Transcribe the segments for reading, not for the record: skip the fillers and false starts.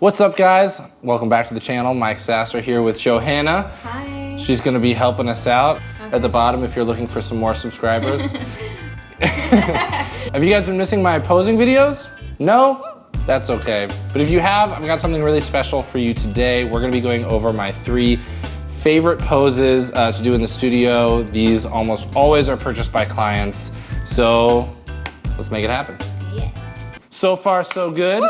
What's up, guys? Welcome back to the channel. Mike Sasser here with Johanna. Hi. She's gonna be helping us out at the bottom if you're looking for some more subscribers. Have you guys been missing my posing videos? No? That's okay. But if you have, I've got something really special for you today. We're gonna be going over my 3 favorite poses to do in the studio. These almost always are purchased by clients. So let's make it happen. Yes. So far, so good. Woo!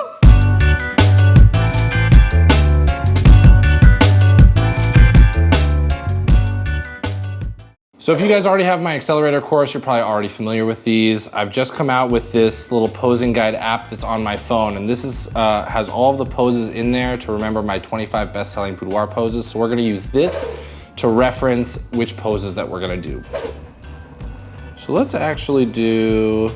So if you guys already have my accelerator course, you're probably already familiar with these. I've just come out with this little posing guide app that's on my phone, and this is has all of the poses in there to remember my 25 best-selling boudoir poses. So we're gonna use this to reference which poses that we're gonna do. So let's actually do,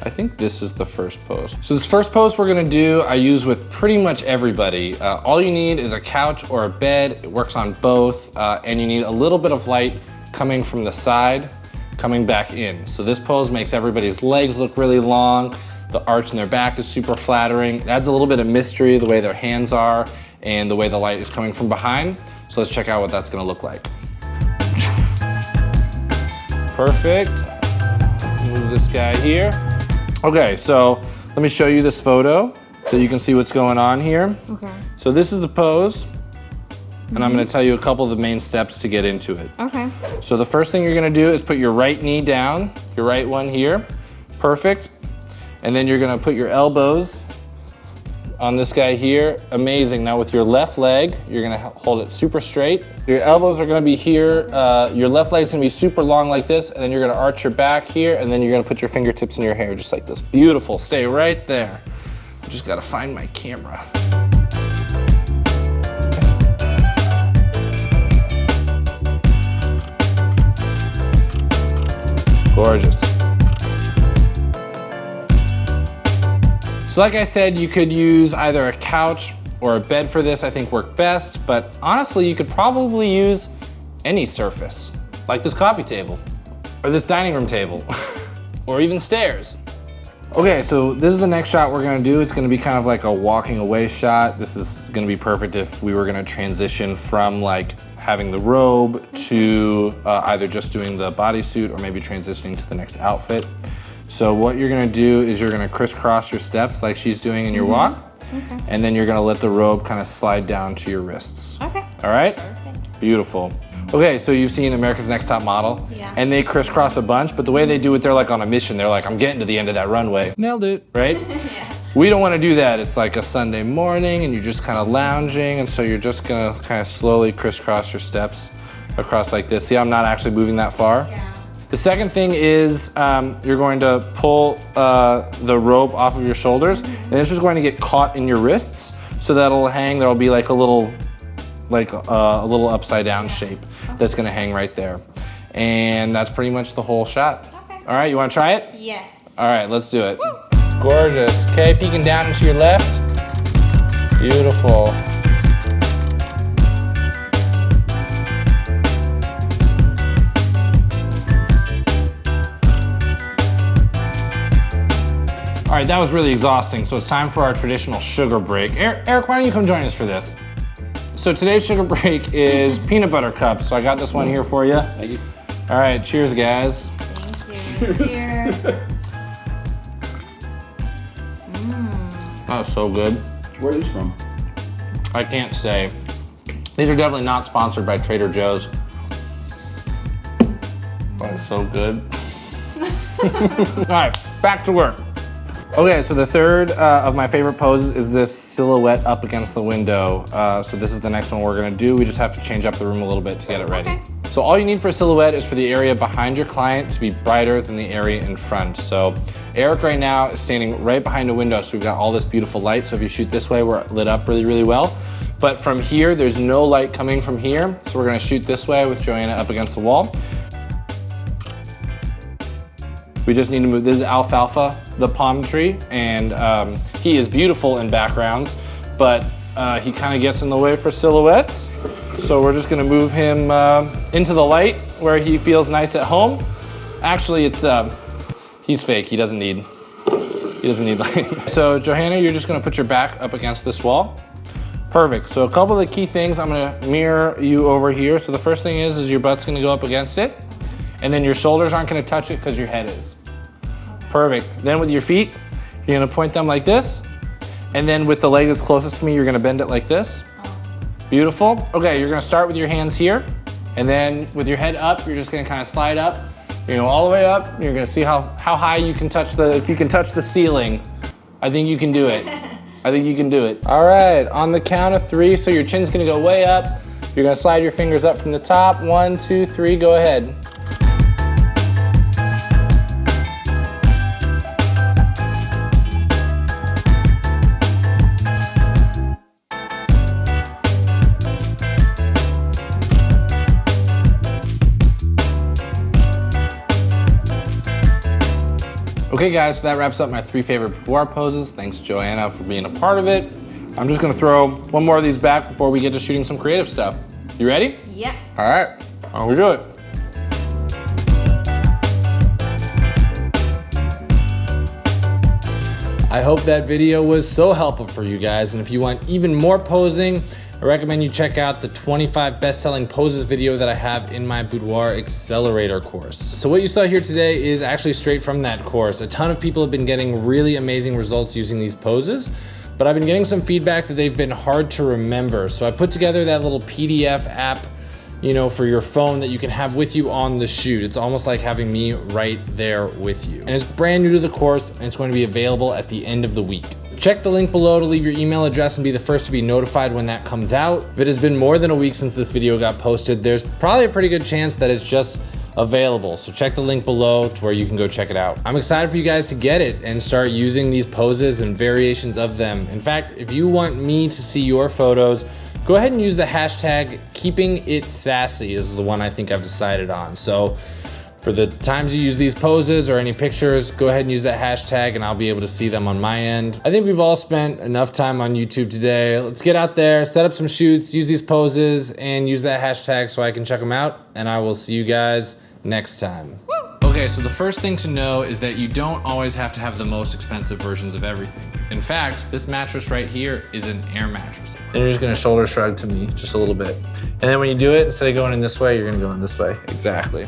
I think this is the first pose. So this first pose we're gonna do, I use with pretty much everybody. All you need is a couch or a bed. It works on both, and you need a little bit of light coming from the side, coming back in. So this pose makes everybody's legs look really long. The arch in their back is super flattering. It adds a little bit of mystery, the way their hands are and the way the light is coming from behind. So let's check out what that's gonna look like. Perfect. Move this guy here. Okay, so let me show you this photo so you can see what's going on here. Okay. So this is the pose. And I'm gonna tell you a couple of the main steps to get into it. Okay. So the first thing you're gonna do is put your right knee down, your right one here. Perfect. And then you're gonna put your elbows on this guy here. Amazing. Now with your left leg, you're gonna hold it super straight. Your elbows are gonna be here. Your left leg's gonna be super long like this, and then you're gonna arch your back here, and then you're gonna put your fingertips in your hair just like this. Beautiful. Stay right there. I just gotta find my camera. Gorgeous. So like I said, you could use either a couch or a bed for this, I think work best, but honestly, you could probably use any surface, like this coffee table, or this dining room table, or even stairs. Okay, so this is the next shot we're gonna do. It's gonna be kind of like a walking away shot. This is gonna be perfect if we were gonna transition from like having the robe to either just doing the bodysuit or maybe transitioning to the next outfit. So what you're gonna do is you're gonna crisscross your steps like she's doing in your walk. Okay. And then you're gonna let the robe kind of slide down to your wrists. Okay. All right? Perfect. Beautiful. Okay, so you've seen America's Next Top Model. Yeah. And they crisscross a bunch, but the way they do it, they're like on a mission. They're like, I'm getting to the end of that runway. Nailed it, right? Yeah. We don't want to do that. It's like a Sunday morning and you're just kind of lounging, and so you're just gonna kind of slowly crisscross your steps across like this. See, I'm not actually moving that far. Yeah. The second thing is you're going to pull the rope off of your shoulders, and it's just going to get caught in your wrists, so that'll hang. There'll be like a little upside down shape that's gonna hang right there. And that's pretty much the whole shot. Okay. All right, you wanna try it? Yes. All right, let's do it. Woo. Gorgeous. Okay, peeking down into your left. Beautiful. All right, that was really exhausting, so it's time for our traditional sugar break. Eric, why don't you come join us for this? So today's sugar break is peanut butter cups, so I got this one here for you. Thank you. All right, cheers, guys. Thank you. Cheers. That was so good. Where are these from? I can't say. These are definitely not sponsored by Trader Joe's. But it's so good. All right, back to work. Okay, so the third of my favorite poses is this silhouette up against the window. So this is the next one we're gonna do. We just have to change up the room a little bit to get it ready. Okay. So all you need for a silhouette is for the area behind your client to be brighter than the area in front. So Eric right now is standing right behind a window, so we've got all this beautiful light. So if you shoot this way, we're lit up really, really well. But from here, there's no light coming from here. So we're gonna shoot this way with Joanna up against the wall. We just need to move, this is Alfalfa, the palm tree, and he is beautiful in backgrounds, but he kind of gets in the way for silhouettes. So we're just gonna move him into the light where he feels nice at home. Actually, it's he's fake, he doesn't need. He doesn't need lighting. So Johanna, you're just gonna put your back up against this wall. Perfect. So a couple of the key things, I'm gonna mirror you over here. So the first thing is your butt's gonna go up against it, and then your shoulders aren't gonna touch it because your head is. Perfect. Then with your feet, you're gonna point them like this, and then with the leg that's closest to me, you're gonna bend it like this. Beautiful. Okay, you're gonna start with your hands here, and then with your head up, you're just gonna kind of slide up. You're gonna go all the way up. You're gonna see how high you can touch if you can touch the ceiling. I think you can do it. I think you can do it. All right, on the count of 3, so your chin's gonna go way up. You're gonna slide your fingers up from the top. 1, 2, 3, go ahead. Okay guys, so that wraps up my 3 favorite boudoir poses. Thanks Joanna for being a part of it. I'm just gonna throw one more of these back before we get to shooting some creative stuff. You ready? Yep. All right, on we do it. I hope that video was so helpful for you guys, and if you want even more posing, I recommend you check out the 25 best-selling poses video that I have in my Boudoir Accelerator course. So what you saw here today is actually straight from that course. A ton of people have been getting really amazing results using these poses, but I've been getting some feedback that they've been hard to remember. So I put together that little PDF app, you know, for your phone that you can have with you on the shoot. It's almost like having me right there with you. And it's brand new to the course, and it's going to be available at the end of the week. Check the link below to leave your email address and be the first to be notified when that comes out. If it has been more than a week since this video got posted, there's probably a pretty good chance that it's just available. So check the link below to where you can go check it out. I'm excited for you guys to get it and start using these poses and variations of them. In fact, if you want me to see your photos, go ahead and use the hashtag #KeepingItSassy is the one I think I've decided on. So for the times you use these poses or any pictures, go ahead and use that hashtag and I'll be able to see them on my end. I think we've all spent enough time on YouTube today. Let's get out there, set up some shoots, use these poses, and use that hashtag so I can check them out, and I will see you guys next time. Okay, so the first thing to know is that you don't always have to have the most expensive versions of everything. In fact, this mattress right here is an air mattress. And you're just gonna shoulder shrug to me just a little bit. And then when you do it, instead of going in this way, you're gonna go in this way. Exactly.